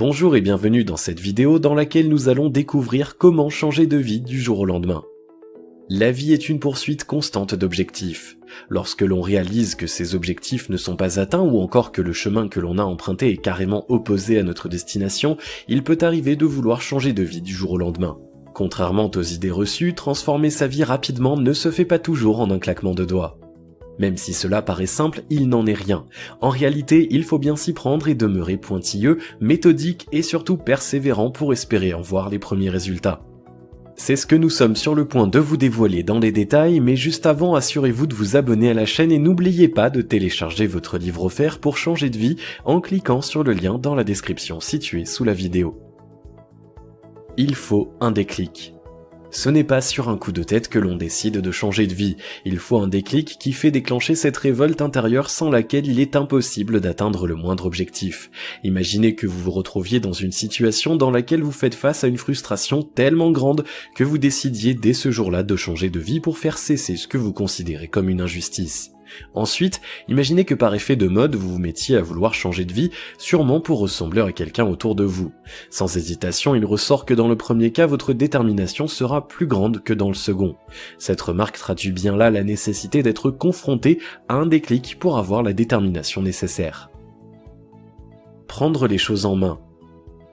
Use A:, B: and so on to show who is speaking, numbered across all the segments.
A: Bonjour et bienvenue dans cette vidéo dans laquelle nous allons découvrir comment changer de vie du jour au lendemain. La vie est une poursuite constante d'objectifs. Lorsque l'on réalise que ces objectifs ne sont pas atteints ou encore que le chemin que l'on a emprunté est carrément opposé à notre destination, il peut arriver de vouloir changer de vie du jour au lendemain. Contrairement aux idées reçues, transformer sa vie rapidement ne se fait pas toujours en un claquement de doigts. Même si cela paraît simple, il n'en est rien. En réalité, il faut bien s'y prendre et demeurer pointilleux, méthodique et surtout persévérant pour espérer en voir les premiers résultats. C'est ce que nous sommes sur le point de vous dévoiler dans les détails, mais juste avant, assurez-vous de vous abonner à la chaîne et n'oubliez pas de télécharger votre livre offert pour changer de vie en cliquant sur le lien dans la description située sous la vidéo. Il faut un déclic. Ce n'est pas sur un coup de tête que l'on décide de changer de vie, il faut un déclic qui fait déclencher cette révolte intérieure sans laquelle il est impossible d'atteindre le moindre objectif. Imaginez que vous vous retrouviez dans une situation dans laquelle vous faites face à une frustration tellement grande que vous décidiez dès ce jour-là de changer de vie pour faire cesser ce que vous considérez comme une injustice. Ensuite, imaginez que par effet de mode, vous vous mettiez à vouloir changer de vie, sûrement pour ressembler à quelqu'un autour de vous. Sans hésitation, il ressort que dans le premier cas, votre détermination sera plus grande que dans le second. Cette remarque traduit bien là la nécessité d'être confronté à un déclic pour avoir la détermination nécessaire. Prendre les choses en main.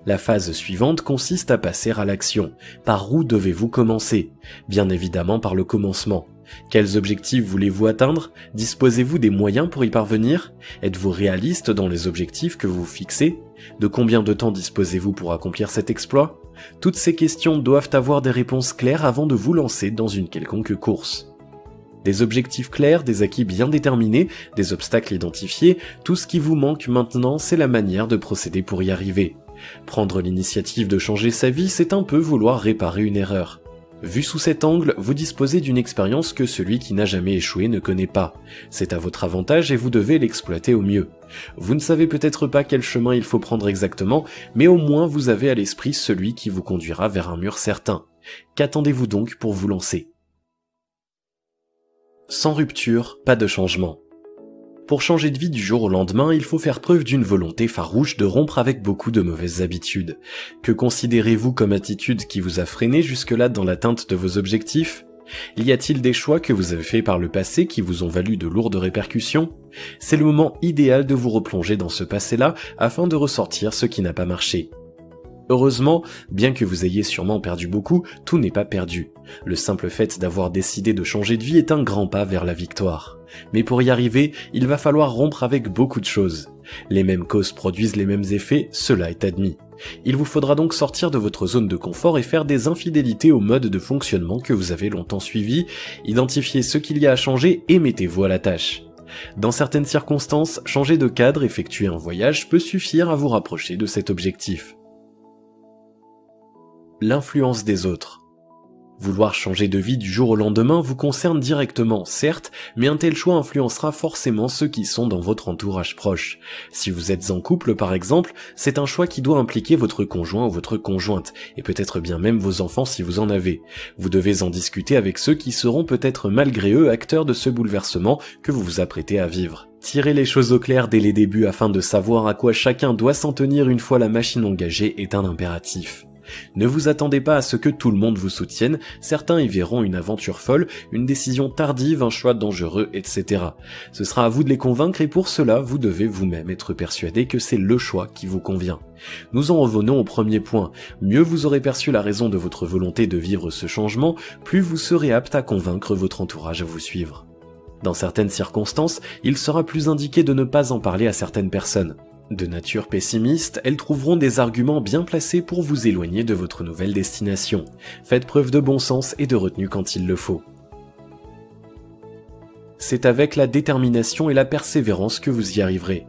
A: La phase suivante consiste à passer à l'action. Par où devez-vous commencer? Bien évidemment par le commencement. Quels objectifs voulez-vous atteindre? Disposez-vous des moyens pour y parvenir? Êtes-vous réaliste dans les objectifs que vous vous fixez? De combien de temps disposez-vous pour accomplir cet exploit? Toutes ces questions doivent avoir des réponses claires avant de vous lancer dans une quelconque course. Des objectifs clairs, des acquis bien déterminés, des obstacles identifiés, tout ce qui vous manque maintenant, c'est la manière de procéder pour y arriver. Prendre l'initiative de changer sa vie, c'est un peu vouloir réparer une erreur. Vu sous cet angle, vous disposez d'une expérience que celui qui n'a jamais échoué ne connaît pas. C'est à votre avantage et vous devez l'exploiter au mieux. Vous ne savez peut-être pas quel chemin il faut prendre exactement, mais au moins vous avez à l'esprit celui qui vous conduira vers un mur certain. Qu'attendez-vous donc pour vous lancer? Sans rupture, pas de changement. Pour changer de vie du jour au lendemain, il faut faire preuve d'une volonté farouche de rompre avec beaucoup de mauvaises habitudes. Que considérez-vous comme attitude qui vous a freiné jusque-là dans l'atteinte de vos objectifs? Y a-t-il des choix que vous avez faits par le passé qui vous ont valu de lourdes répercussions? C'est le moment idéal de vous replonger dans ce passé-là afin de ressortir ce qui n'a pas marché. Heureusement, bien que vous ayez sûrement perdu beaucoup, tout n'est pas perdu. Le simple fait d'avoir décidé de changer de vie est un grand pas vers la victoire. Mais pour y arriver, il va falloir rompre avec beaucoup de choses. Les mêmes causes produisent les mêmes effets, cela est admis. Il vous faudra donc sortir de votre zone de confort et faire des infidélités au mode de fonctionnement que vous avez longtemps suivi, identifier ce qu'il y a à changer et mettez-vous à la tâche. Dans certaines circonstances, changer de cadre, effectuer un voyage peut suffire à vous rapprocher de cet objectif. L'influence des autres. Vouloir changer de vie du jour au lendemain vous concerne directement, certes, mais un tel choix influencera forcément ceux qui sont dans votre entourage proche. Si vous êtes en couple par exemple, c'est un choix qui doit impliquer votre conjoint ou votre conjointe, et peut-être bien même vos enfants si vous en avez. Vous devez en discuter avec ceux qui seront peut-être malgré eux acteurs de ce bouleversement que vous vous apprêtez à vivre. Tirer les choses au clair dès les débuts afin de savoir à quoi chacun doit s'en tenir une fois la machine engagée est un impératif. Ne vous attendez pas à ce que tout le monde vous soutienne, certains y verront une aventure folle, une décision tardive, un choix dangereux, etc. Ce sera à vous de les convaincre et pour cela, vous devez vous-même être persuadé que c'est le choix qui vous convient. Nous en revenons au premier point. Mieux vous aurez perçu la raison de votre volonté de vivre ce changement, plus vous serez apte à convaincre votre entourage à vous suivre. Dans certaines circonstances, il sera plus indiqué de ne pas en parler à certaines personnes. De nature pessimiste, elles trouveront des arguments bien placés pour vous éloigner de votre nouvelle destination. Faites preuve de bon sens et de retenue quand il le faut. C'est avec la détermination et la persévérance que vous y arriverez.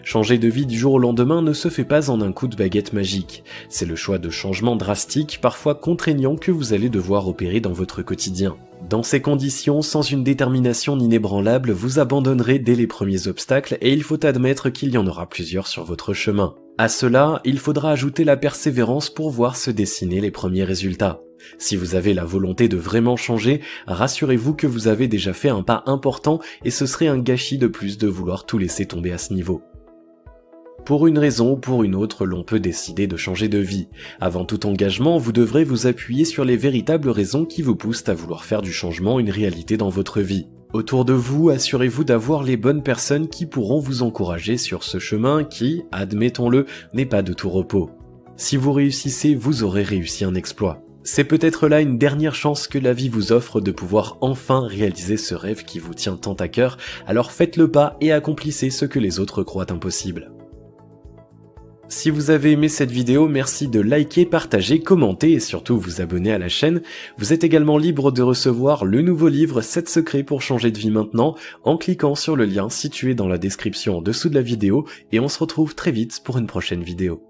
A: Changer de vie du jour au lendemain ne se fait pas en un coup de baguette magique. C'est le choix de changements drastiques, parfois contraignants, que vous allez devoir opérer dans votre quotidien. Dans ces conditions, sans une détermination inébranlable, vous abandonnerez dès les premiers obstacles et il faut admettre qu'il y en aura plusieurs sur votre chemin. À cela, il faudra ajouter la persévérance pour voir se dessiner les premiers résultats. Si vous avez la volonté de vraiment changer, rassurez-vous que vous avez déjà fait un pas important et ce serait un gâchis de plus de vouloir tout laisser tomber à ce niveau. Pour une raison ou pour une autre, l'on peut décider de changer de vie. Avant tout engagement, vous devrez vous appuyer sur les véritables raisons qui vous poussent à vouloir faire du changement une réalité dans votre vie. Autour de vous, assurez-vous d'avoir les bonnes personnes qui pourront vous encourager sur ce chemin qui, admettons-le, n'est pas de tout repos. Si vous réussissez, vous aurez réussi un exploit. C'est peut-être là une dernière chance que la vie vous offre de pouvoir enfin réaliser ce rêve qui vous tient tant à cœur, alors faites le pas et accomplissez ce que les autres croient impossible. Si vous avez aimé cette vidéo, merci de liker, partager, commenter et surtout vous abonner à la chaîne. Vous êtes également libre de recevoir le nouveau livre 7 secrets pour changer de vie maintenant en cliquant sur le lien situé dans la description en dessous de la vidéo et on se retrouve très vite pour une prochaine vidéo.